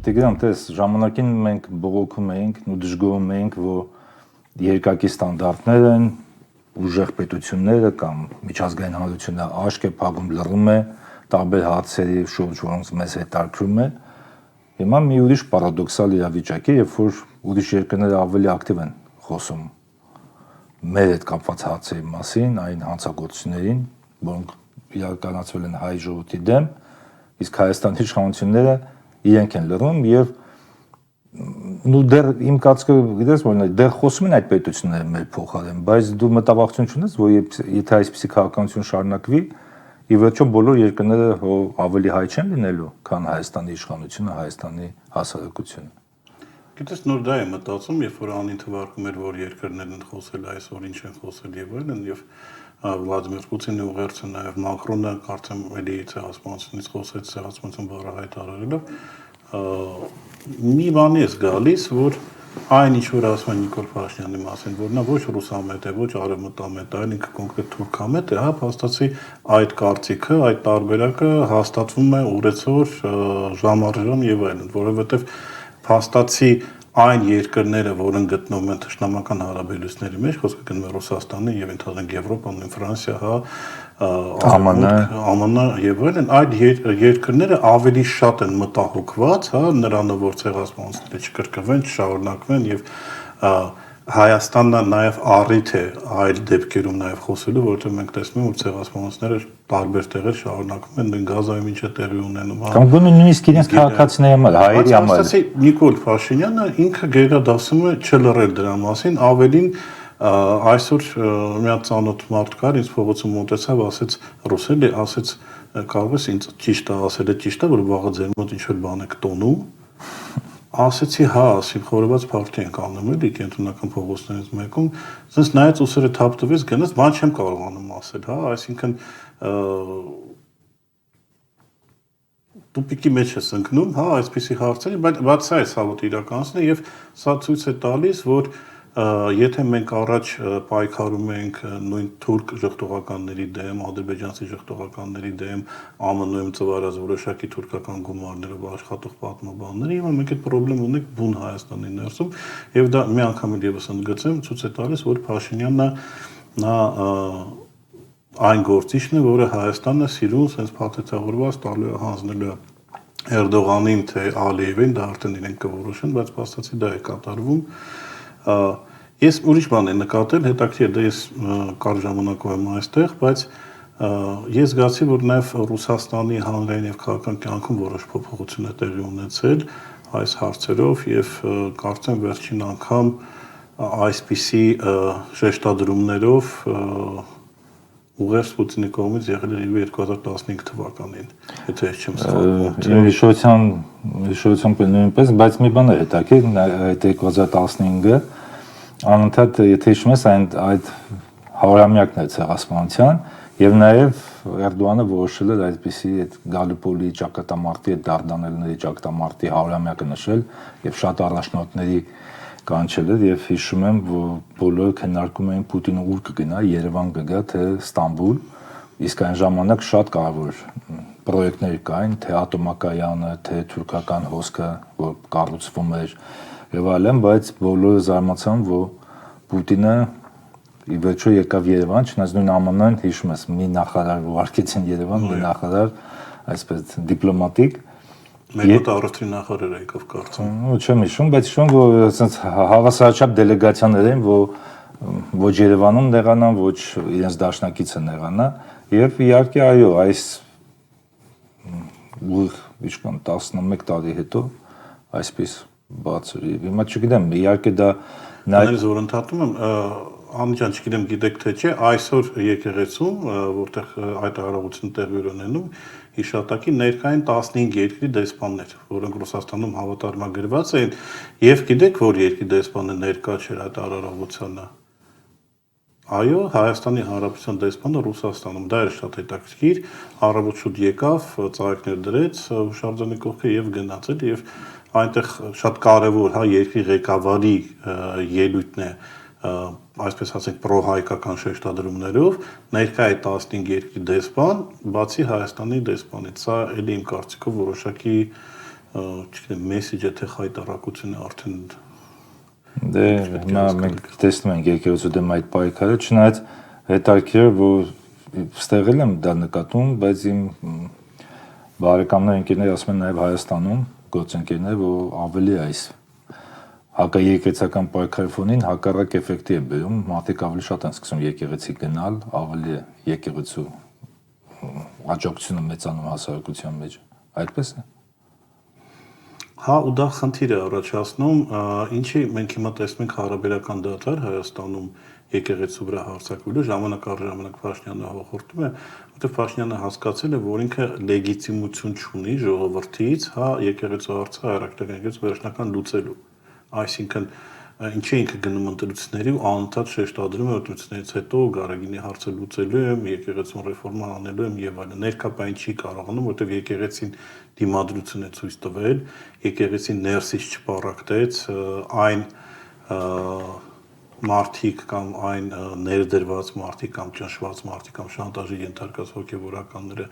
Տիգրան, տես, ժամանակին մենք բողոքում էինք ու դժգոհում էինք, որ երկակի ստանդարտներ են, ուժեղ պետությունները կամ միջազգային հանրությունը աշկ է փակում, լռում է տարբեր հարցերի շուրջ, որոնց մեզ հետաքրքրում է։ Հիմա մի ուրիշ պարադոքսալ իրավիճակ է, երբ որ ուրիշ երկրները ավելի ակտիվ են խոսում մեր հետ կապված հարցերի մասին, այն հանցագործություններին, որոնք իրականացվել են հայ ժողովրդի դեմ, իսկ Հայաստանի իշխանությունները իրենք են լռում եւ դեռ իմ կարծիքով գիտես որն է, դեռ խոսում են այդ պետությունները մեր փոխարեն, բայց դու մտավախություն չունես, որ եթե այսպիսի քաղաքականություն շարունակվի, ի վերջո բոլոր երկրները ավելի հայ չեն լինելու, քան Հայաստանի իշխանությունը, Հայաստանի հասարակությունը։ Գիտես, նոր դա է մտածում, երբ որ անին թվարկում էր, որ երկրներն են խոսել այսօր, ինչ են խոսել եւ այլն, եւ Վլադիմիր Պուտինի ուղերձը, նաեւ Մակրոնը, կարծեմ, էլի ցեղասպանությունից խոսեց, ցեղասպանություն բառը հայտարարելով, մի բան է գալիս, որ այն ինչ որ ասում են Նիկոլ Փաշինյանի մասին, որ նա ոչ ռուսամետ է, ոչ արևմտամետ է, այլ ինքը կոնկրետ թուրքամետ է, հա, փաստացի այդ կարծիքը, այդ տարբերակը հաստատվում է օրեցօր ժամ-առ-ժամ եւ այլն, որովհետեւ փաստացի այն երկրները, որոնք գտնվում են թշնամական հարաբերությունների մեջ, խոսքը գնում է Ռուսաստանի եւ ընդհանրեն Եվրոպան ու Ֆրանսիա, հա, ԱՄՆ եւ այլն, այդ երկրները ավելի շատ են մտահոգված, հա, նրանով որ ցեղասպանությունները չկրկնվեն, չշարունակվեն եւ Հայաստանն նաեւ առիթ է այլ դեպքերում նաեւ խոսելու, որովհետեւ մենք տեսնում ենք, որ ցեղասպանությունները տարբեր տեղեր շարունակվում են, Գազայում ինչ է տեղի ունենում, հա։ Կամ նույնիսկ իրենց քաղաքացիների համար, հայերի համար։ Ասացի Նիկոլ Փաշինյանը ինքը գերադասում է չլռել դրա մասին, ավելին այսօր մի հատ ծանոթ մարդ կար, ինձ փողոցում մոտեցավ, ասեց ռուսելի, ասեց կարող ես ինձ ճիշտ է ասել, ճիշտ է, որ վաղը ձեր մոտ ինչ-որ բան եք տոնում։ Ասեցի, հա, ասի խորոված փարթի ենք անում էլի կենտրոնական փողոցներից մեկում, ասես նայած ուսերը թափտվեց, գնաց, բան չեմ կարողանում ասել, հա, այսինքն տուպիկի մեջ ես ընկնում, հա, այսպիսի հարցերի, բայց սա է ցավոտ իրականությունը եւ սա ցույց է տալիս, որ եթե մենք առաջ պայքարում ենք նույն թուրք ժողտողականների դեմ, ադրբեջանցի ժողտողականների դեմ, ԱՄՆ-ում ծվարած որոշակի թուրքական գումարներով աշխատող պատմաբանների, հիմա մենք այդ խնդրեմ ունենք բուն Հայաստանի ներսում եւ դա մի անգամ եւս ընդգծեմ, ցույց է տալիս, որ Փաշինյանը նա այն գործիչն է, որը Հայաստանը սիրուն sense փաթեթավորված տալու է հանձնելու Էրդողանին թե Ալիևին, դա արդեն իրենք կորոշեն, բայց փաստացի դա է կատարվում։ Ես ուրիշ բան եմ նկատել, հետաքրքիր դա ես կար ժամանակով եմ այստեղ, բայց ես զգացի, որ նաև Ռուսաստանի հանրային եւ քաղաքական կյանքում որոշ փոփոխություններ տեղի ունեցել այս հարցերով եւ կարծեմ վերջին անգամ այսպիսի շեշտադրումներով ուղերձ Պուտինի կողմից եղել է 2015 թվականին, եթե ես չեմ սխալվում։ Հիշողությամբ նույնպես, բայց մի բան է հետաքրքիր, այդ 2015-ը անընդհատ եթե հիշում ես այդ հարյուրամյակն է ցեղասպանության եւ նաեւ Էրդողանը որոշել էր այսպիսի այդ Գալիպոլի ճակատամարտի, այդ Դարդանելների ճակատամարտի հարյուրամյակը նշել եւ շատ առաջնորդների կանչել էր եւ հիշում եմ, որ բոլորը քննարկում էին Պուտինը ուր կգնա, Երևան կգա, թե Ստամբուլ, իսկ այն ժամանակ շատ կարևոր պրոյեկտներ կային, թե ատոմակայանը, թե թուրքական հոսքը, որ կառուցվում էր եւ այլն, բայց բոլորը զարմացան, որ Պուտինը ի վերջո եկավ Երևան, չնայած նույն ԱՄՆ-ն հիշում ես, մի նախարար ուղարկեցին Երևան, մի նախարար, այսպես դիպլոմատիկ Մեր մոտ առողջի նախարարը եկավ կարծում։ Չեմ հիշում, բայց հիշում եմ, որ ասենց հավասարաչափ դելեգացիաներ էին, որ ոչ Երևանում եղանան, ոչ իրենց դաշնակիցը եղանա, եւ իհարկե այո, այս ինչքան 11 տարի հետո այսպես բացր։ Հիմա չգիտեմ, իհարկե դա Նաեւ զորընթացում եմ Անջան, չգիտեմ գիտեք թե չէ, այսօր եկեղեցում, որտեղ այդ արարողությունը տեղի ունենում, հիշատակի ներկային 15 երկրի դեսպաններ, որոնք Ռուսաստանում հավատարմագրված էին, եւ գիտեք, որ երկրի դեսպանը ներկա չէր այդ արարողությանը։ Այո, Հայաստանի Հանրապետության դեսպանը Ռուսաստանում, դա էր շատ հետաքրքիր, առավոտ շուտ եկավ, ծաղիկներ դրեց հուշարձանի կողքը եւ գնաց էլ եւ այնտեղ շատ կարեւոր, հա, երկրի ղեկավարի ելույթն է այսպես ասենք պրոհայկական շեշտադրումներով ներկա է 15 երկրի դեսպան, բացի Հայաստանի դեսպանից, սա էլի իմ կարծիքով որոշակի չգիտեմ, մեսեջը թե հայտարարությունը արդեն դե հիմա մենք տեսնում ենք եկեղեցու դեմ այդ պայքարը, չնայած հետաքրքիր որ ստեղ եմ դա նկատում, բայց իմ բարեկամներ ընկերներ ասում են նաև Հայաստանում գործընկերներ, որ ավելի այս հակաեկեղեցական պայքարի ֆոնին հակառակ էֆեկտի է բերում, մարդիկ ավելի շատ են սկսում եկեղեցի գնալ, ավելի եկեղեցու աջակցությունը մեծանում հասարակության մեջ, այդպես է։ Հա, ու դա խնդիր է առաջացնում, ինչի մենք հիմա տեսնում ենք հարաբերական դադար Հայաստանում եկեղեցու վրա հարձակվելու ժամանակ առ ժամանակ Փաշինյանը հողորտում է, որտեղ Փաշինյանը հասկացել է, որ ինքը լեգիտիմություն չունի ժողովրդից, հա, եկեղեցու հարցը հայրաքրական եկեղեցու վերջնական լուծելու։ Այսինքն ինչի ինքը գնում ընտրությունների ու անընդհատ շեշտադրում է ընտրություններից հետո Գարագինի հարցը լուծելու եմ, եկեղեցուն ռեֆորմա անելու եմ եւ այլն։ Ներկայապես չի կարողանում, որտեղ եկեղեցին դիմադրություն է ցույց տվել, եկեղեցին ներսից չպարակտեց, այն մարդիկ կամ այն ներդրված մարդիկ կամ ճնշված մարդիկ կամ շանտաժի ենթարկած հոգևորականները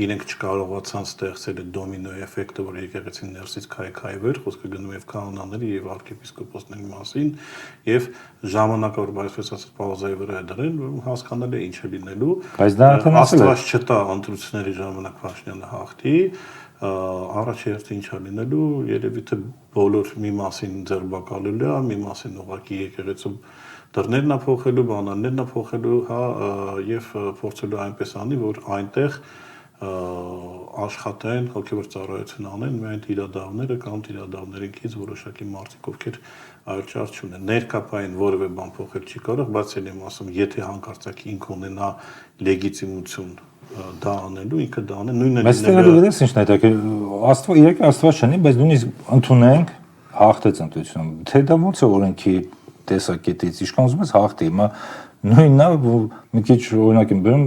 իրենք չկարողացան ստեղծել դոմինո էֆեկտը, որ եկեղեցին ներսից քայքայվեր, խոսքը գնում եւ կանոնաների եւ arczepiskopos-ների մասին եւ ժամանակավոր այսպես ասած պաուզայի վրա է դրել, հասկանալի է ինչ է լինելու, բայց դա Աստված չտա ընտրությունների ժամանակ Փաշինյանը հաղթի, առաջերտը ինչ է լինելու, երևի թե բոլոր մի մասին ձերբակալելու է, մի մասին ուղղակի եկեղեցու դռներն է փոխելու, բանալներն է փոխելու, հա, եւ փորձելու այնպես անի, որ այնտեղ աշխատեն, հոգեվոր ծառայություն անեն միայն տիրադավները կամ տիրադավներինքից որոշակի մարդիկ, ովքեր այլ ճար չունեն։ Ներկայային որևէ բան փոխել չի կարող, բայց էլ եմ ասում, եթե հանկարծակի ինքը ունենա լեգիտիմություն դա անելու, ինքը դա անե, նույնն է լինելու։ Բայց դե ինչն է դա, Աստված իրոք Աստված չունի, բայց նույնիսկ ընդունենք հաղթեց ընտրությունը։ Թե դա ոնց է օրենքի տեսակետից, ինչքան ուզում ես հաղթի, հիմա նույնն է, որ մի քիչ օրինակ եմ բերում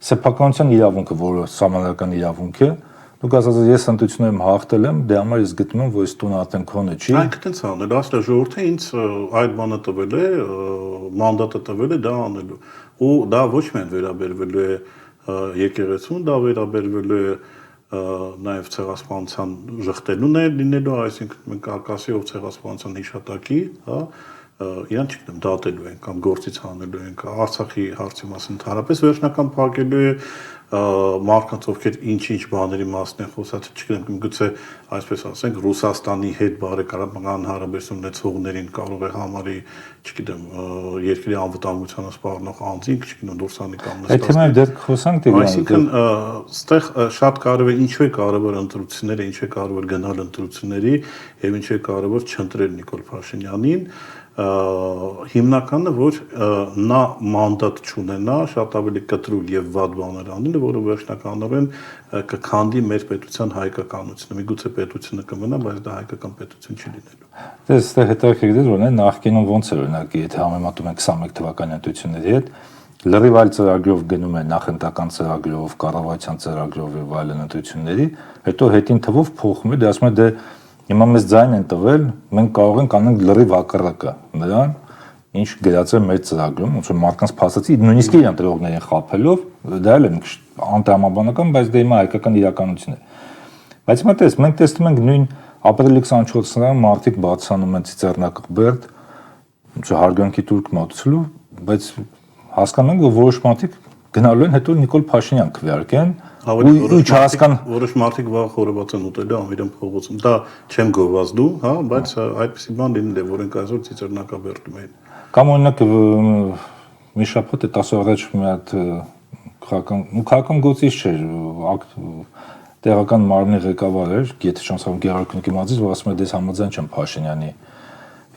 սեփականության իրավունքը, որը սահմանադրական իրավունք է, դուք ասած ես ընտրությունում հաղթել եմ, դե համար ես գտնում եմ, որ այս տունը արդեն քոնը չի։ Այն կտենց անել, ասել ժողովուրդը ինձ այդ բանը տվել է, մանդատը տվել է դա անելու։ Ու դա ոչ միայն վերաբերվելու է եկեղեցուն, դա վերաբերվելու է նաև ցեղասպանության ժխտելուն է լինելու, այսինքն մենք արկասիով ցեղասպանության հիշատակի, հա, իրան չգիտեմ, դատելու են կամ գործից հանելու են, Արցախի հարցի մասին ընդհանրապես վերջնական փակելու է, մարդկանց ովքեր ինչ-ինչ բաների մասին են խոսած, չգիտեմ, գուցե այսպես ասենք Ռուսաստանի հետ բարեկամական հարաբերություն ունեցողներին կարող է համարի, չգիտեմ, երկրի անվտանգությանը սպառնող անձինք, չգիտեմ, Դուրսանի կամ Այդ թեմայով դեռ խոսանք դե։ Այսինքն, այստեղ շատ կարևոր է ինչու է կարևոր ընտրությունները, ինչու է կարևոր գնալ ընտրությունների եւ ինչու է կարևոր չընտրել Նիկոլ Փաշինյանին, հիմնականը որ նա մանդատ չունենա շատ ավելի կտրուկ եւ վատ բաներ անելը, որը վերջնականորեն կքանդի մեր պետության հայկականությունը։ Միգուցե պետությունը կմնա, բայց դա հայկական պետություն չի լինելու։ Դե այստեղ հետաքրքիր է, որ նախկինում ոնց էր օրինակ, եթե համեմատում ենք 21 թվականի ընտրությունների հետ, լրիվ այլ ծրագրով գնում է նախընտրական ծրագրով, կառավարության ծրագրով եւ այլն ընտրությունների, հետո հետին թվով փոխում է, դե ասում է դե հիմա մեզ ձայն են տվել, մենք կարող ենք անենք լրիվ հակառակը նրան, ինչ գրած է մեր ծրագրում, ոնց որ մարդկանց փաստացի նույնիսկ իրան տրողներին խաբելով, դա էլ է անտրամաբանական, բայց դա հիմա հայկական իրականություն է։ Բայց հիմա մենք տեսնում ենք նույն ապրիլի 24-ին մարդիկ բացանում են Ծիծեռնակղբերդ, ոնց որ հարգանքի տուրք մատուցելու, բայց հասկանում ենք, որ որոշ մարդիկ գնալու են հետո Նիկոլ Փաշինյան քվեարկեն, ու չհասկան որոշ մարդիկ վաղ խորոված են ուտելու Ամիրյան փողոցում։ Դա չեմ գովազդու, հա, բայց այդպեսի բան լինել է, որ ենք այսօր Ծիծեռնակաբերդում էին։ Կամ օրինակ մի շաբաթ է 10 օր առաջ մի հատ քաղաքական գործիչ չէր, տեղական մարմնի ղեկավար էր, եթե չեմ սխալվում Գեորգ Նիկիմաձից, որ ասում է դες համաձայն չեմ Փաշինյանի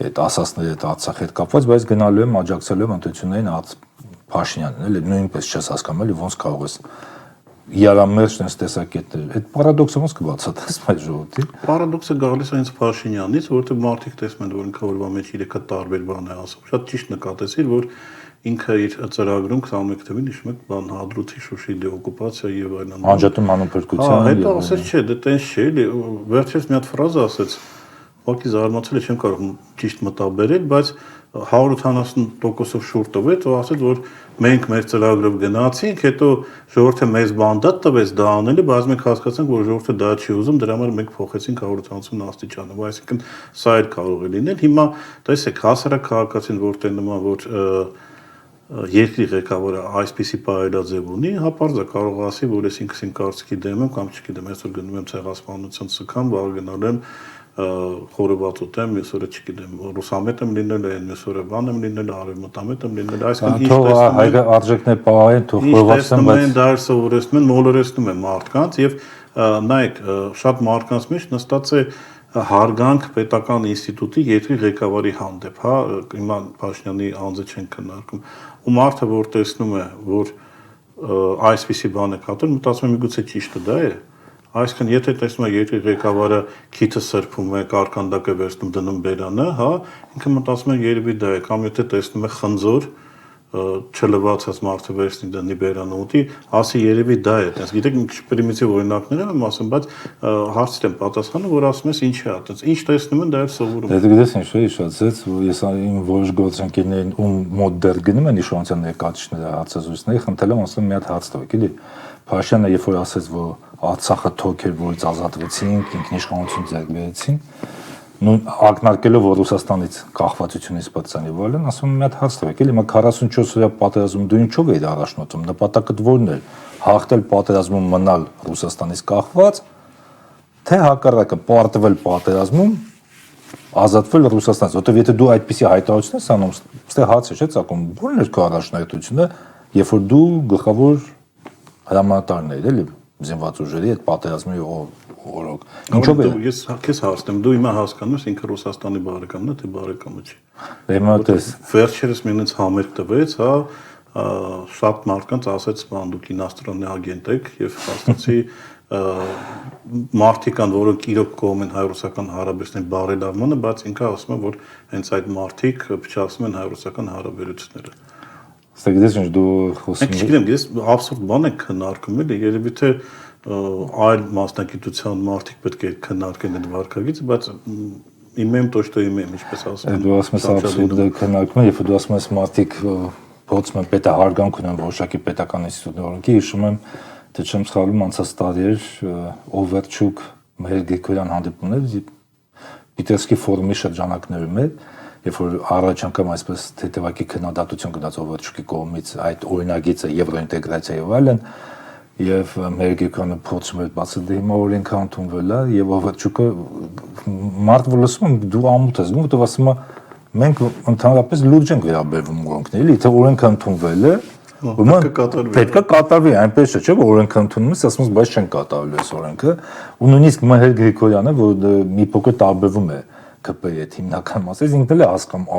այդ ասածների հետ Արցախի հետ կապված, բայց գնալու եմ աջակցելու եմ ընտրություններին Փաշինյանին, էլի նույնպես չես հասկանում, էլի ոնց կարող ես Իարամերջ այս տեսակետներ։ Այդ պարադոքսը ոնց կբացատրես այդ ժողովրդի։ Պարադոքսը գալիս է հենց Փաշինյանից, որովհետև մարդիկ տեսնում են, որ ինքը օրվա մեջ 3 տարբեր բան է ասում։ Շատ ճիշտ նկատեցիր, որ ինքը իր ծրագրում 21 թվականին հիշում եք բան Հադրութի Շուշի դեօկուպացիա եւ այլն։ Անջատում հանուն փրկության։ Հետո ասեց չէ, դե տենց չէ, էլի վերջերս մի հատ ֆրազա ասեց, ուղղակի զարմացել չեմ կարող ճիշտ մտաբերել, բայց 180%-ով շուրջ տվեց ու ասաց, որ մենք մեր ծրագրով գնացինք, հետո ժողովուրդը մեզ բանդատ տվեց դա անելը, բայց մենք հասկացանք, որ ժողովուրդը դա չի ուզում, դրա համար մենք փոխեցինք 180 աստիճանով, այսինքն սա էլ կարող է լինել։ Հիմա տեսեք, հասարակ քաղաքացին որտեղ նման որ երկրի ղեկավարը այսպիսի պայելաձև ունի, հապարզ է կարող ասի, որ ես ինքս իմ կարծիքի դեմ եմ կամ չգիտեմ, այսօր գնում եմ ցեղասպանության սքան, վաղ գնալ եմ խորոված ուտեմ, մյուս օրը չգիտեմ, ռուսամետ եմ լինել, մյուս օրը բան եմ լինել, արևմտամետ եմ լինել, այսինքն ինչ տեսնում են, արժեքներ պահեն, թող խորովածեն, բայց դա սովորեցնում են, մոլորեցնում են մարդկանց եւ նայեք, շատ մարդկանց մեջ նստած է հարգանք պետական ինստիտուտի երկրի ղեկավարի հանդեպ, հա, հիմա Փաշինյանի անձը չեն քննարկում, ու մարդը որ տեսնում է, որ այսպիսի բան է կատարում, մտածում է միգուցե ճիշտը դա է, այսինքն եթե տեսնում է երկրի ղեկավարը քիթը սրբում է, կարկանդակ է վերցնում դնում բերանը, հա, ինքը մտածում է երևի դա է, կամ եթե տեսնում է խնձոր չլվացած մարդը վերցնի դնի բերանը ուտի, ասի երևի դա է, այդպես գիտեք, մի քիչ պրիմիտիվ օրինակներ եմ ասում, բայց հարցին եմ պատասխանում, որ ասում ես ինչ է, այդպես ինչ տեսնում են, դա էլ սովորում։ Դե գիտես ինչ է հիշացած, ես իմ որոշ գործընկերներին ում մոտ դեռ գնում են իշխանության ներկայացուցիչները հացազույցների, խնդրել եմ ասում մի հատ հաց տվեք, էլի։ Փաշինյանը երբ որ ասեց, որ Արցախը թոք էր, որից ազատվեցինք, ինքնիշխանություն ձեռք բերեցին, նույն ակնարկելով որ Ռուսաստանից կախվածությունից պատճառ եւ այլն, ասում եմ մի հատ հաց տվեք, էլի հիմա 44 օրյա պատերազմում դու ինչով էիր առաջնորդում, նպատակդ ո՞րն էր, հաղթել պատերազմում մնալ Ռուսաստանից կախված, թե հակառակը պարտվել պատերազմում, ազատվել Ռուսաստանից, որտեղ եթե դու այդպիսի հայտարարություն ես անում, ստե հաց է, չէ՞ ցակում, ո՞րն էր քո առաջնահերթությունը, երբ որ դու գլխավոր հրամանատարն ես, էլի զինված ուժերի այդ պատերազմի օրոք։ Ինչով է։ Ես քեզ հարցնեմ, դու հիմա հասկանում ես ինքը Ռուսաստանի բարեկամն է, թե բարեկամը չի։ Հիմա տես վերջերս մենից համերգ տվեց, հա, շատ մարդկանց ասեց, բան դուք ինաստրանե ագենտ եք եւ հաստատի մարդիկ կան, որոնք իրոք կողմ են հայ-ռուսական հարաբերությունների բարելավմանը, բայց ինքը ասում է, որ հենց այդ մարդիկ փչացնում են հայ-ռուսական հարաբերությունները։ Ստեղծես ինչ դու խոսում ես։ Չգիտեմ, ես абսուրդ բան եք քննարկում էլի, երևի թե այլ մասնագիտության մարդիկ պետք է քննարկեն այդ վարքագիծը, բայց իմեմ точно իմեմ, ինչպես ասում են։ Դու ասում ես абսուրդ քննարկում, երբ դու ասում ես մարդիկ փոխում են պետա հարգանք ունեն որոշակի պետական ինստիտուտների օրենքի, հիշում եմ, թե չեմ սխալվում, անցած տարի էր Օվերչուկ մեր Գրիգորյան հանդիպումներ Պիտերսկի ֆորումի շրջանակներում էր, երբ որ առաջ անգամ այսպես թեթևակի քննադատություն գնաց Օվերչուկի կողմից այդ օրինագիծը եվրոինտեգրացիա եւ այլն, եւ մեր Գրիգորյանը փոխում էր բացել դե հիմա օրենքը ընդունվել է եւ Օվերչուկը մարդ որ լսում դու ամուտ ես, որովհետեւ ասում է մենք ընդհանրապես լուրջ ենք վերաբերվում օրենքներին, էլի թե օրենքը ընդունվել է, պետք է կատարվի, այնպես չէ, որ օրենքը ընդունում ես, ասում ես, բայց չեն կատարելու այս օրենքը, ու նույնիսկ Մհեր Գրիգորյանը, որ մի փոքր տարբերվում է ԿՊ-ի հետ հիմնական մասից, ինքն էլ է հասկանում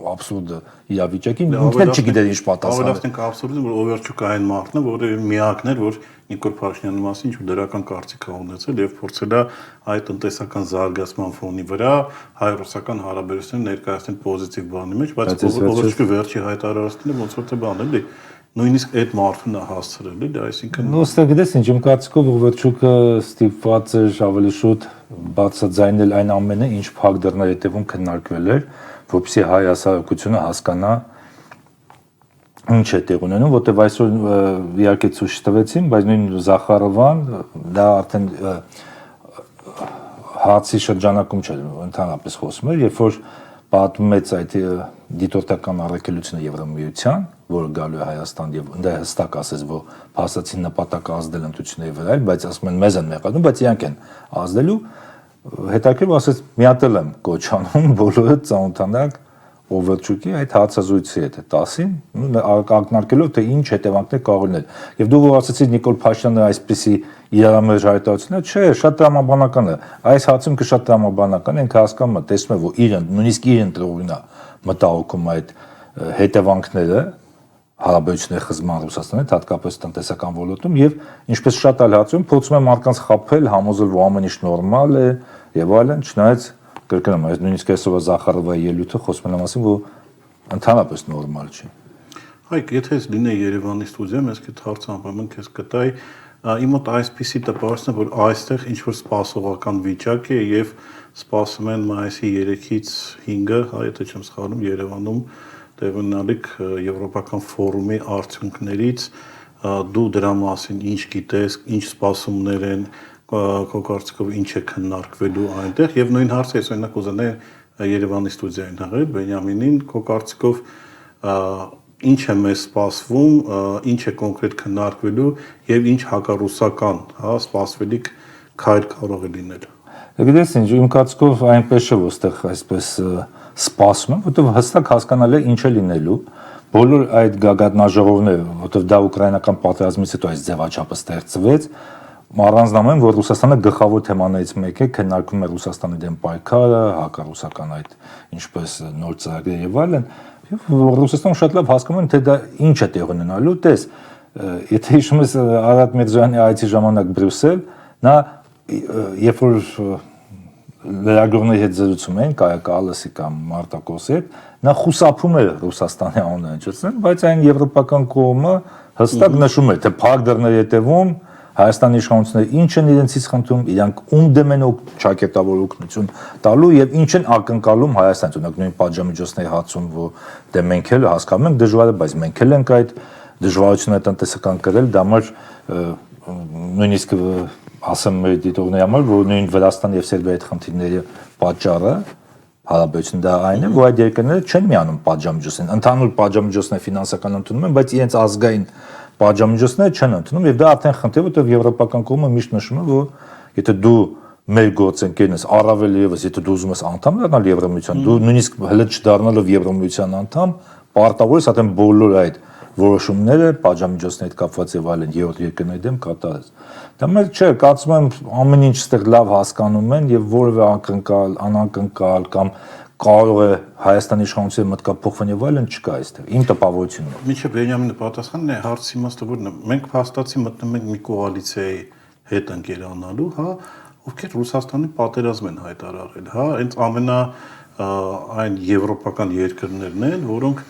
абսուրդ իրավիճակին, ինքն էլ չգիտեր ինչ պատասխանել։ Ավելացնենք абսուրդը, որ Օվերչուկը այն մարդն է, որը միակն էր, որ Նիկոլ Փաշինյանի մասին ինչ-որ դրական կարծիք է ունեցել եւ փորձել է այդ տնտեսական զարգացման ֆոնի վրա հայ-ռուսական հարաբերությունները ներկայացնել պոզիտիվ բանի մեջ, բայց Օվերչուկը վերջի հայտարարությունները ոնց որ թե բան էլի նույնիսկ այդ մարդուն է հասցրել, էլի, այսինքն Ոստեղ գիտես ինչ, իմ կարծիքով Օվերչուկը ստիպված էր ավելի շուտ բացաձայնել այն ամենը, ինչ փակ դռների հետևում քննարկվել էր, որպեսզի հայ հասարակությունը հասկանա ինչ է տեղ ունենում, որտեղ այսօր իհարկե ցույց տվեցին, բայց նույն Զախարովան դա արդեն հացի շրջանակում չէր, ընդհանրապես խոսում էր, երբ որ պատմեց այդ դիտորդական առաքելությունը Եվրամիության, որը գալու է Հայաստան եւ դա հստակ ասեց, որ փաստացի նպատակ ազդել ընտրությունների վրա, բայց ասում են մեզ են մեղադրում, բայց իրանք են ազդելու, հետաքրքիր ասեց միատել եմ կոչանում բոլորը ծանոթանաք Օվերչուկի այդ հացազույցի հետ 10-ին, ակնարկելով թե ինչ հետևանքներ կարող լինել։ Եվ դու որ ասացիր Նիկոլ Փաշինյանը այսպեսի իրարամերժ հայտարարություններ, չէ, շատ տրամաբանական է։ Այս հարցում կը շատ տրամաբանական ենք հասկանում, տեսնում է, որ նույնիսկ իր ընտրողինա մտահոգում այդ հետևանքները հարաբերությունների խզման Ռուսաստանի հետ, հատկապես տնտեսական ոլորտում եւ ինչպես շատ այլ հարցում փորձում են մարդկանց խաբել, համոզել, որ ամեն ինչ նորմալ է եւ այլն, չնայած կրկնում եմ, նույնիսկ այսօր Զախարովայի ելույթը խոսում են մասին, որ ընդհանրապես նորմալ չի։ Հայկ, եթե ես լինեի Երևանի ստուդիայում, ես այդ հարցը անպայման քեզ կտայի, իմ մոտ այսպիսի տպավորություն է, որ այստեղ ինչ որ սպասողական վիճակ է եւ սպասում են մայիսի 3-ից 5-ը, հա, եթե չեմ սխալվում, Երևանում տեղի ունենալիք եվրոպական ֆորումի արդյունքներից դու դրա մասին ինչ գիտես, ինչ սպասումներ են, քո կարծիքով ինչ է քննարկվելու այնտեղ եւ նույն հարցը ես օրինակ ուզենայի Երևանի ստուդիային հղել Բենյամինին, քո կարծիքով ինչ է մեզ սպասվում, ինչ է կոնկրետ քննարկվելու եւ ինչ հակառուսական, հա, սպասվելիք քայլ կարող է լինել։ Գիտես ինչ, իմ կարծիքով այնպես չէ, որ այստեղ այսպես սպասում են, որովհետեւ հստակ հասկանալի է ինչ է լինելու։ Բոլոր այդ գագաթնաժողովները, որովհետեւ դա ուկրաինական պատերազմից հետո այս ձևաչափը ստեղծվեց, առանձնանում որ Ռուսաստանը գլխավոր թեմաներից մեկը քննարկում է Ռուսաստանի դեմ պայքարը, հակառուսական այդ ինչպես նոր ծրագրեր եւ այլն, եւ Ռուսաստանը շատ լավ հասկանում են, թե դա ինչ է տեղ ունենալու, տես, եթե հիշում ես Արարատ Միրզոյանի այցի ժամանակ Բրյուսել, նա երբ որ լրագրողների հետ զրուցում էին Կայա Կալասի կամ Մարտակոսի հետ, նա խուսափում էր Ռուսաստանի անունը հնչեցնել, բայց այն եվրոպական կողմը հստակ նշում էր, թե փակ դռների հետևում Հայաստանի իշխանությունները ինչ են իրենցից խնդրում, իրանք ում դեմ են ճակերտավոր օգնություն տալու եւ ինչ են ակնկալում Հայաստանից, օրինակ նույն պատժամիջոցների հացում, որ դե մենք էլ հասկանում ենք դժվար է, բայց մենք էլ ենք այդ դժվարությունները տնտեսական կրել, դա համար նույնիսկ ասեմ մեր դիտողների համար, որ նույն Վրաստան եւ Սերբիայի այդ խնդիրների պատճառը հարաբերություն դա այն է, որ այդ երկրները չեն միանում պատժամիջոցներին, ընդհանուր պատժամիջոցներ ֆինանսական ընդունում են, բայց իրենց ազգային պատժամիջոցները չեն ընդունում եւ դա արդեն խնդիր է, որովհետեւ եվրոպական կողմը միշտ նշում է, որ եթե դու մեր գործընկերն ես, առավել եւս եթե դու ուզում ես անդամ դառնալ Եվրոմիության, դու նույնիսկ հələ չդառնալով Եվրոմիության անդամ, պարտավոր ես արդեն բոլոր այդ որոշումները պատժամիջոցների հետ կապված եւ այլն երրորդ երկրների դեմ կատարես։ Դա մեր չէ, կարծում եմ ամեն ինչ ստեղ լավ հասկանում են եւ որևէ ակնկալ, անակնկալ կամ կարող է Հայաստանի իշխանությունների մտքափոխվեն եւ այլն չկա այստեղ։ Իմ տպավորությունն է։ Մինչև Բենյամինը պատասխանն է հարցի իմաստը որն է։ Մենք փաստացի մտնում ենք մի կոալիցիայի հետ ընկերանալու, հա, ովքեր Ռուսաստանի պատերազմ են հայտարարել, հա, հենց ամենա այն եվրոպական երկրներն են, որոնք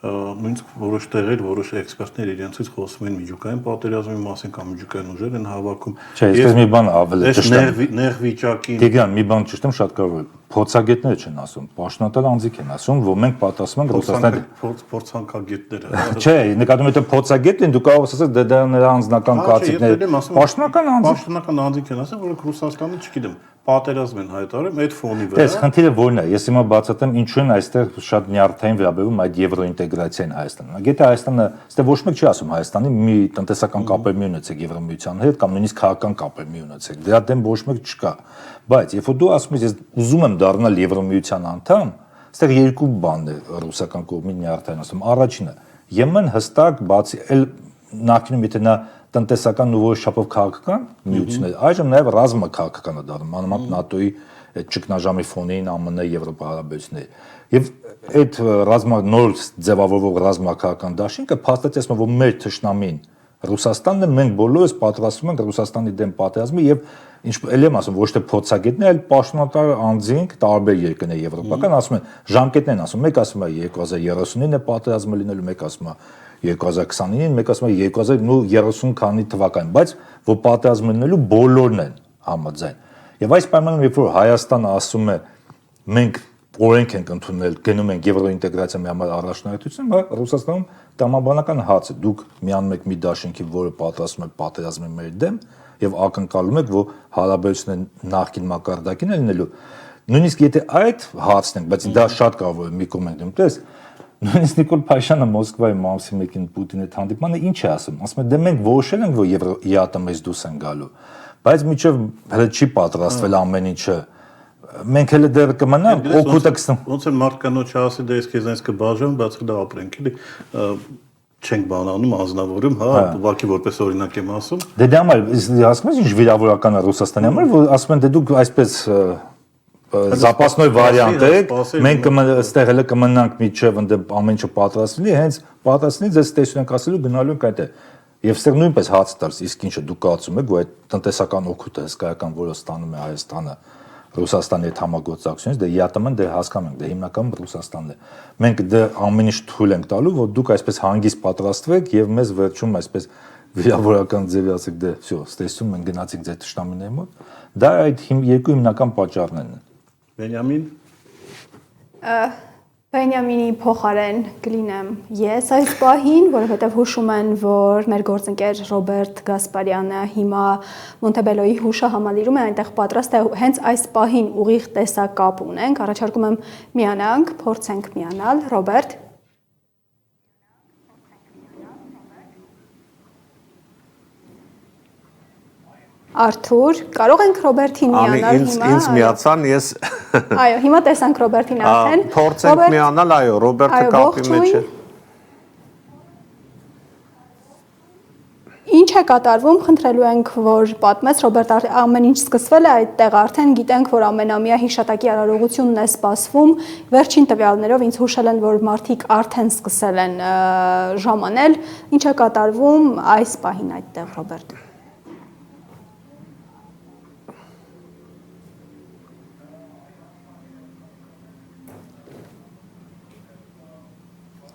նույնիսկ որոշ տեղեր, որոշ էքսպերտներ իրենցից խոսում են միջուկային պատերազմի մասին կամ միջուկային ուժեր են հավաքում։ Չէ, ես մի բան ավելի ճշտ եմ։ Նեղ վիճակին։ Տիգրան, մի բան ճշտ եմ, շատ կարևոր է։ Փորձագետները չեն ասում, պաշտոնատար անձիկ են ասում, որ մենք պատասխանում ենք Ռուսաստանի փորձանկագետները։ Չէ, նկատում եք փորձագետն, դու կարող ես ասել դա նրա անձնական կարծիքները։ Պաշտոնական անձիկ են ասում, որոնք Ռուսաստանը, չգիտեմ, պատերազմ են հայտարարում այդ ֆոնի վրա։ Դες խնդիրը որն է։ Ես հիմա բացատրեմ ինչու են այստեղ շատ նյարդային վերաբերվում այդ եվրոինտեգրացիային Հայաստանին։ Գիտե Հայաստանը, այստեղ ոչ մեկ չի ասում Հայաստանի մի տնտեսական կապեր մի ունեցեք Եվրոմիության հետ կամ նույնիսկ քաղաքական կապեր մի ունեցեք։ Դրա դեմ ոչ մեկ չկա։ Բայց երբ որ դու ասում ես ուզում եմ դառնալ Եվրոմիության անդամ, այստեղ երկու բան է ռուսական կողմի նյարդային ասում։ Առաջինը ԵՄ-ն հստակ բացի նախինում եթե նա տնտեսական ու որոշ չափով քաղաքական միություններ, այժմ նաև ռազմաքաղաքական է դառնում, անմամբ ՆԱՏՕ-ի ճգնաժամի ֆոնին ԱՄՆ Եվրոպա հարաբերությունների։ Եվ այդ նոր ձևավորվող ռազմաքաղաքական դաշինքը փաստացիացնում որ մեր թշնամին Ռուսաստանն է, մենք բոլորս պատրաստվում ենք Ռուսաստանի դեմ պատերազմի եւ ինչ ել եմ ասում, ոչ թե փորձագետներ, այլ պաշտոնատար անձինք տարբեր երկրներ եվրոպական ասում են ժամկետներն ասում, մեկ ասում է 2039-ն է պատերազմը լինելու, մեկ ասում է 2029-ին, մեկ ասում է 2030 քանի թվականին, բայց որ պատերազմ լինելու բոլորն են համաձայն։ Եվ այս պայմանում երբ որ Հայաստանը ասում է մենք օրենք ենք ընդունել, գնում ենք եվրոինտեգրացիայի համար առաջնահերթություն, բայց Ռուսաստանում տրամաբանական հաց է։ Դուք միանում եք մի դաշինքի, որը պատրաստում է պատերազմի մեր դեմ եւ ակնկալում եք, որ հարաբերությունները նախկին մակարդակին է լինելու։ Նույնիսկ եթե այդ հացն ենք, բայց դա շատ կարևոր է մի կողմից դեմ, տես նույնիսկ Նիկոլ Փաշյանը Մոսկվայի մամսի մեկին Պուտինի հետ հանդիպմանը ինչ է ասում։ Ասում է դե մենք որոշել ենք, որ ԵԱՏՄ-ից դուրս են գալու, բայց միջև հələ չի պատրաստվել ամեն ինչը։ Մենք հələ դեռ կմնանք օգուտը կստանանք։ Ոնց է մարդկանոց ասի դե ես քեզանից կբաժանեմ, բայց դա ապրենք էլի չենք բանանում, ազնավորում, հա, ուղղակի որպես օրինակ եմ ասում։ Դե դա համար հասկանում ես ինչ վիրավորական է Ռուսաստանի համար, որ ասում են դե դուք այսպես զապասնոյ վարիանտ եք, մենք այստեղ հələ կմնանք միջև ընդ ամեն ինչը պատրաստվի, հենց պատրաստվի ձեզ տեսնենք ասելու գնալու ենք այդտեղ։ Եվ այստեղ նույնպես հաց տալիս, իսկ ինչը դուք կարծում եք, որ այդ տնտեսական օգուտը հսկայական, որը ստանում է Հայաստանը Ռուսաստանի հետ համագործակցությունից, դե ԵԱՏՄ-ն դե հասկանում ենք, դե հիմնականում Ռուսաստանն է։ Մենք դե ամեն ինչ թույլ ենք տալու, որ դուք այսպես հանգիստ պատրաստվեք եւ մեզ վերջում այսպես վիրավորական ձևի ասեք դե всё, ստեսում մենք գնացինք ձեր ճշտամիների մոտ, դա այդ երկու հիմնական պատճառներն են։ Բենյամին Բենյամինի փոխարեն կլինեմ ես այս պահին, որովհետև հուշում են, որ մեր գործընկեր Ռոբերտ Գասպարյանը հիմա Մոնտեբելոյի հուշահամալիրում է, այնտեղ պատրաստ է հենց այս պահին ուղիղ տեսակապ ունենք, առաջարկում եմ միանանք, փորձենք միանալ, Ռոբերտ Արթուր, կարող ենք Ռոբերտին միանալ հիմա։ Ինձ միացան, ես Այո, հիմա տեսանք Ռոբերտին արդեն։ Փորձենք միանալ, այո, Ռոբերտը կապի մեջ է։ Ինչ է կատարվում, խնդրելու ենք, որ պատմես, Ռոբերտ, ամեն ինչ սկսվել է այդտեղ, արդեն գիտենք, որ ամենամյա հիշատակի արարողությունն է սպասվում, վերջին տվյալներով ինձ հուշել են, որ մարդիկ արդեն սկսել են ժամանել, ինչ է կատարվում այս պահին այդտեղ, Ռոբերտ։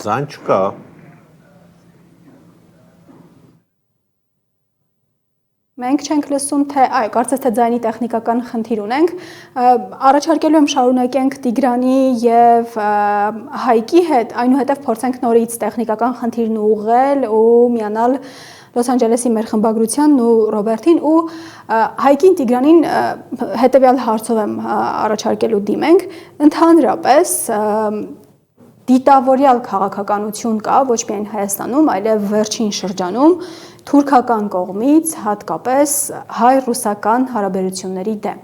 Ձայն չկա։ Մենք չենք լսում, թե այո, կարծես թե ձայնի տեխնիկական խնդիր ունենք։ Առաջարկելու եմ շարունակենք Տիգրանի եւ Հայկի հետ, այնուհետև փորձենք նորից տեխնիկական խնդիրն ուղղել ու միանալ Լոս Անջելեսի մեր խմբագրությանն ու Ռոբերտին ու Հայկին Տիգրանին հետեւյալ հարցով եմ առաջարկելու դիմենք, ընդհանրապես դիտավորյալ քաղաքականություն կա ոչ միայն Հայաստանում, այլև վերջին շրջանում թուրքական կողմից հատկապես հայ-ռուսական հարաբերությունների դեմ։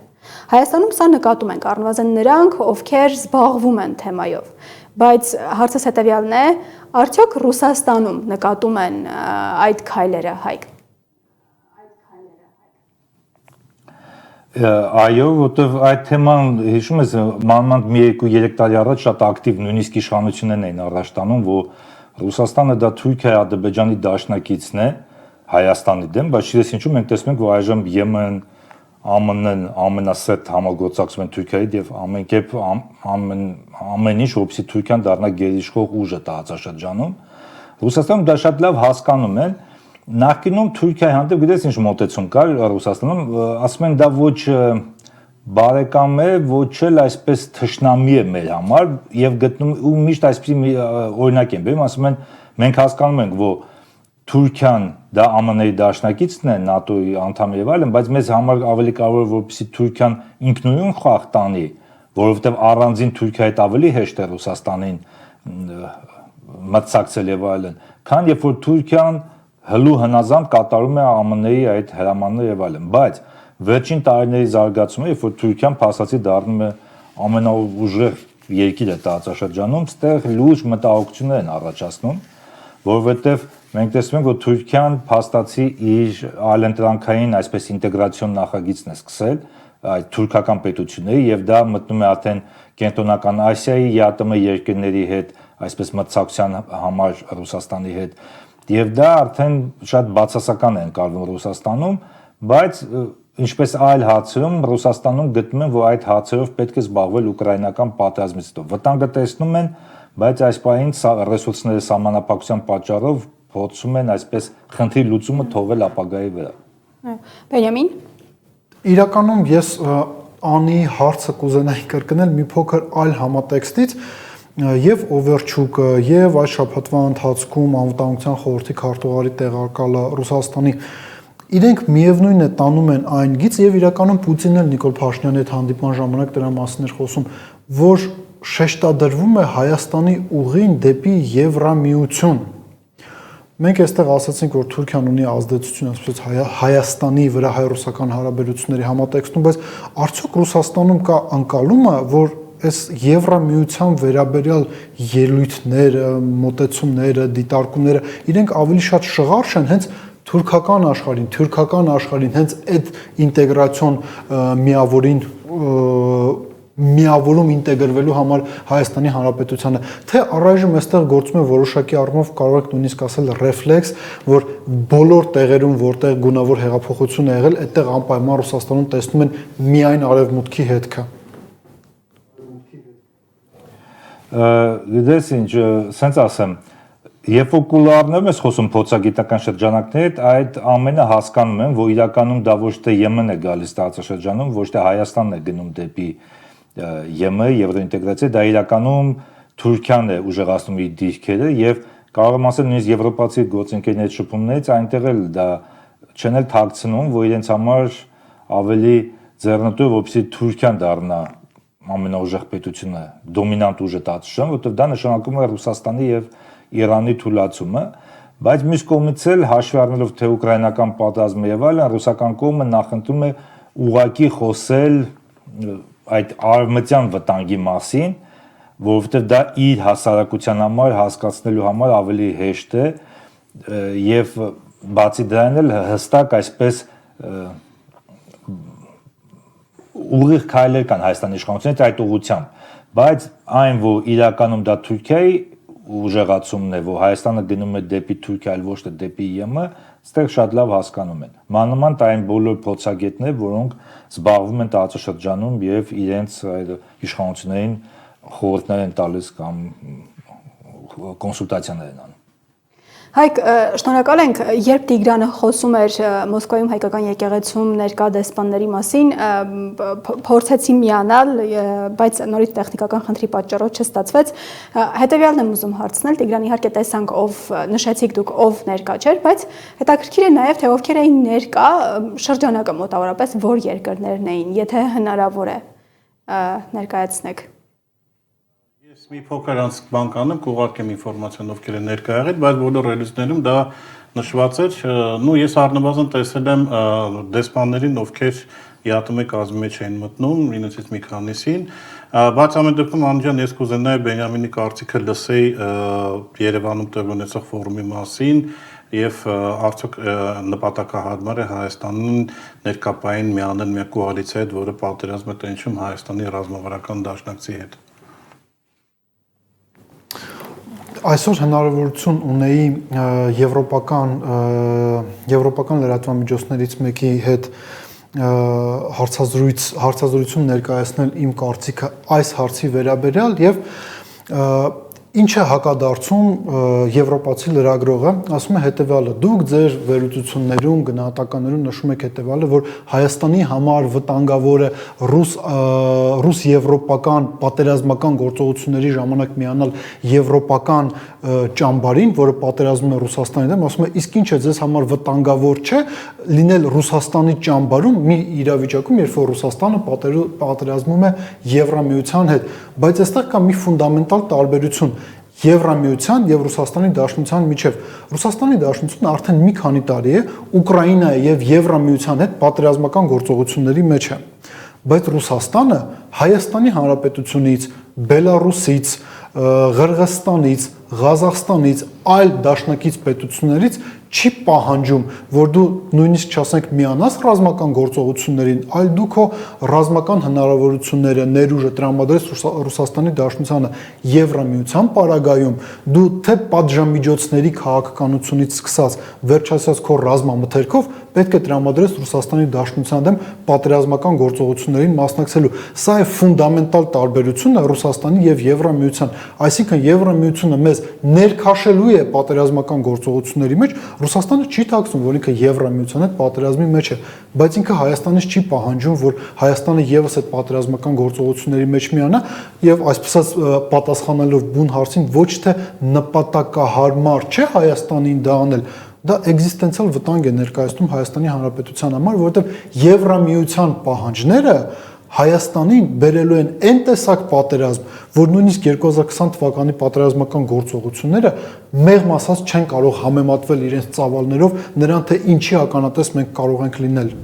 Հայաստանում սա նկատում ենք, առնվազն նրանք, ովքեր զբաղվում են թեմայով, բայց հարցս հետևյալն է, արդյոք Ռուսաստանում նկատում են այդ քայլերը, Հայկ։ Այո, որտեվ այդ թեման հիշում ես մանավանդ մի 2-3 տարի առաջ շատ ակտիվ նույնիսկ իշխանություններն էին առաջ տանում, որ Ռուսաստանը դա Թուրքիայի, Ադրբեջանի դաշնակիցն է Հայաստանի դեմ, բայց չգիտես ինչու մենք տեսնում ենք, որ այժմ Եմեն, ԱՄՆ-ն ամենասերտ համագործակցում են Թուրքիայի եւ ամեն կերպ ամեն ինչ, որպեսզի Թուրքիան դառնա գերիշխող ուժը տարածաշրջանում։ Ռուսաստանում դա շատ լավ հասկանում են։ Նախկինում Թուրքիայի հանդեպ գիտես ինչ մոտեցում կար Ռուսաստանում, ասում են դա ոչ բարեկամ է, ոչ էլ այսպես թշնամի է մեր համար եւ գտնում ու միշտ այսպես օրինակ են բերում, ասում են մենք հասկանում ենք, որ Թուրքիան դա ԱՄՆ-ի դաշնակիցն է, ՆԱՏՕ-ի անդամ եւ այլն, բայց մեզ համար ավելի կարևոր է որպեսզի Թուրքիան ինքնուրույն խաղ տանի, որովհետեւ առանձին Թուրքիայի հետ ավելի հեշտ է Ռուսաստանին մտցակցել եւ այլն, քան երբ որ Թուրքիան հլու հնազանդ կատարում է ԱՄՆ-ի այդ հրամանները եւ այլն, բայց վերջին տարիների զարգացումը, երբ որ Թուրքիան փաստացի դառնում է ամենաուժեղ երկիրը տարածաշրջանում, ստեղ լուրջ մտահոգություններ են առաջացնում, որովհետեւ մենք տեսնում ենք, որ Թուրքիան փաստացի իր այլընտրանքային այսպես ինտեգրացիոն նախագիծն է սկսել այդ թուրքական պետությունների եւ դա մտնում է արդեն կենտրոնական Ասիայի ԵԱՏՄ երկրների հետ, այսպես մտցակցության համար Ռուսաստանի հետ եւ դա արդեն շատ բացասական է ընկալվում Ռուսաստանում, բայց ինչպես այլ հարցերում Ռուսաստանում գտնում են, որ այդ հարցերով պետք է զբաղվել ուկրաինական պատերազմից հետո։ Վտանգը տեսնում են, բայց այս պահին ռեսուրսների սահմանափակության պատճառով փորձում են այսպես խնդրի լուծումը թողել ապագայի վրա։ Բենյամին Իրականում ես անի հարցը կուզենայի կրկնել մի փոքր այլ համատեքստից եւ Օվերչուկը եւ այս շաբաթվա ընթացքում անվտանգության խորհրդի քարտուղարի տեղակալը Ռուսաստանի իրենք միևնույն է տանում են այն գիծ եւ իրականում Պուտինն էլ Նիկոլ Փաշինյանի հետ հանդիպման ժամանակ դրա մասին էր խոսում, որ շեշտադրվում է Հայաստանի ուղին դեպի Եվրամիություն։ Մենք այստեղ ասացինք, որ Թուրքիան ունի ազդեցություն ասես Հայաստանի վրա հայ-ռուսական հարաբերությունների համատեքստում, բայց արդյոք Ռուսաստանում կա անկալումը, որ այս Եվրամիության վերաբերյալ ելույթները, մոտեցումները, դիտարկումները իրենք ավելի շատ շղարշ են հենց թուրքական աշխարհին, հենց այդ ինտեգրացիոն միավորում ինտեգրվելու համար Հայաստանի Հանրապետությանը, թե առայժմ այստեղ գործում է որոշակի առումով կարող եք նույնիսկ ասել ռեֆլեքս, որ բոլոր տեղերում, որտեղ գունավոր հեղափոխություն է եղել, այդտեղ անպայման Ռուսաստանում տեսնում են միայն արևմուտքի հետքը։ Գիտես ինչ, սենց ասեմ, Երբ որ կուլուարներում ես խոսում փորձագիտական շրջանակների հետ, այդ ամենը հասկանում են, որ իրականում դա ոչ թե ԵՄ-ն է գալիս տարածաշրջանում, ոչ թե Հայաստանն է գնում դեպի ԵՄ, եվրոինտեգրացիա, դա իրականում Թուրքիան է ուժեղացնում իր դիրքերը եւ կարող եմ ասել նույնիսկ եվրոպացի գործընկերների շփումներից այնտեղ էլ դա չեն էլ թաքցնում, որ իրենց համար ավելի ձեռնտու է, որպեսզի Թուրքիան դառնա ամենաուժեղ պետությունը, դոմինանտ ուժը տարածաշրջանում, որովհետեւ դա նշանակում է Ռուսաստանի եւ Իրանի թուլացումը, բայց մյուս կողմից էլ հաշվի առնելով թե ուկրաինական պատերազմը եւ այլն, ռուսական կողմը նախընտրում է ուղղակի խոսել այդ արևմտյան վտանգի մասին, որովհետեւ դա իր հասարակության համար հասկացնելու համար ավելի հեշտ է եւ բացի դրանից էլ հստակ այսպես ուղիղ քայլեր կան Հայաստանի իշխանությունից այդ ուղղությամբ, բայց այն որ իրականում դա Թուրքիայի ուժեղացումն է, որ Հայաստանը գնում է դեպի Թուրքիա, այլ ոչ թե դեպի ԵՄ, այստեղ շատ լավ հասկանում են։ Մանավանդ այն բոլոր փորձագետներ, որոնք զբաղվում են տարածաշրջանում եւ իրենց իշխանություններին խորհուրդներ են տալիս կամ կոնսուլտացիաներ են անում։ Հայկ, շնորհակալ ենք, երբ Տիգրանը խոսում էր Մոսկվայում հայկական եկեղեցում ներկա դեսպանների մասին, փորձեցի միանալ, բայց նորից տեխնիկական խնդրի պատճառով չստացվեց։ Հետևյալն եմ ուզում հարցնել, Տիգրան իհարկե տեսանք ով նշեցիք դուք ով ներկա չէր, բայց հետաքրքիր է նաև թե ովքեր էին ներկա, շրջանակը մոտավորապես որ երկրներն էին, եթե հնարավոր է ներկայացնեք։ Մի փոքր բան կանեմ, կուղարկեմ ինֆորմացիան ովքեր են ներկա եղել, բայց բոլոր ռելիզներում դա նշված էր, ես առնվազն տեսել եմ դեսպաններին, ովքեր ԵԱՏՄ կազմի մեջ էին մտնում, իրենցից մի քանիսին, բայց ամեն դեպքում անջան ես կուզենայի Բենյամինի կարծիքը լսեի Երևանում տեղի ունեցող ֆորումի մասին եւ արդյոք նպատակահարմար է Հայաստանին ներկայային միանել մի կոալիցիա հետ, որը պատերազմ է տենչում Հայաստանի ռազմավարական դաշնակցի հետ։ Այսօր հնարավորություն ունեի եվրոպական լրատվամիջոցներից մեկի հետ հարցազրույցում ներկայացնել իմ կարծիքը այս հարցի վերաբերյալ եւ ինչ է հակադարձում եվրոպացի լրագրողը, ասում է հետեւյալը. դուք ձեր վերլուծություններում, գնահատականներում նշում եք հետեւյալը, որ Հայաստանի համար վտանգավոր է ռուս-եվրոպական պատերազմական գործողությունների ժամանակ միանալ եվրոպական ճամբարին, որը պատերազմում է Ռուսաստանի դեմ, ասում է, իսկ ինչ է ձեզ համար վտանգավոր չէ լինել Ռուսաստանի ճամբարում մի իրավիճակում, երբ որ Ռուսաստանը պատերազմում է Եվրամիության հետ, բայց այստեղ կա մի ֆունդամենտալ տարբերություն Եվրամիության եւ Ռուսաստանի Դաշնության միջև։ Ռուսաստանի Դաշնությունը արդեն մի քանի տարի է Ուկրաինայի եւ Եվրամիության հետ պատերազմական գործողությունների մեջ է։ Բայց Ռուսաստանը Հայաստանի Հանրապետությունից, Բելարուսից, Ղրղստանից, Ղազախստանից, այլ դաշնակից պետություններից չի պահանջում, որ դու նույնիսկ չասենք միանաս ռազմական գործողություններին, այլ դու քո ռազմական հնարավորությունները, ներուժը տրամադրես Ռուսաստանի Դաշնությանը Եվրամիության պարագայում, դու թե պատժամիջոցների քաղաքականությունից սկսած վերջացած քո ռազմամթերքով պետք է տրամադրես Ռուսաստանի Դաշնության դեմ պատերազմական գործողություններին մասնակցելու։ Սա է ֆունդամենտալ տարբերությունը Ռուսաստանի եւ Եվրամիության, այսինքն Եվրամիությունը մեզ ներքաշելու է պատերազմական գործողությունների մեջ, Ռուսաստանը չի թաքցնում, որ ինքը Եվրամիության հետ պատերազմի մեջ է, բայց ինքը Հայաստանից չի պահանջում, որ Հայաստանը եւս այդ պատերազմական գործողությունների մեջ միանա եւ այսպես պատասխանելով բուն հարցին, ոչ թե նպատակահարմար չէ Հայաստանին դա անել, դա էգզիստենցիալ վտանգ է ներկայացնում Հայաստանի Հանրապետության համար, որովհետեւ Եվրամիության պահանջները Հայաստանին բերելու են այն տեսակ պատերազմ, որ նույնիսկ 2020 թվականի պատերազմական գործողությունները մեղմ ասած չեն կարող համեմատվել իրենց ծավալներով նրան թե ինչի ականատես մենք կարող ենք լինել։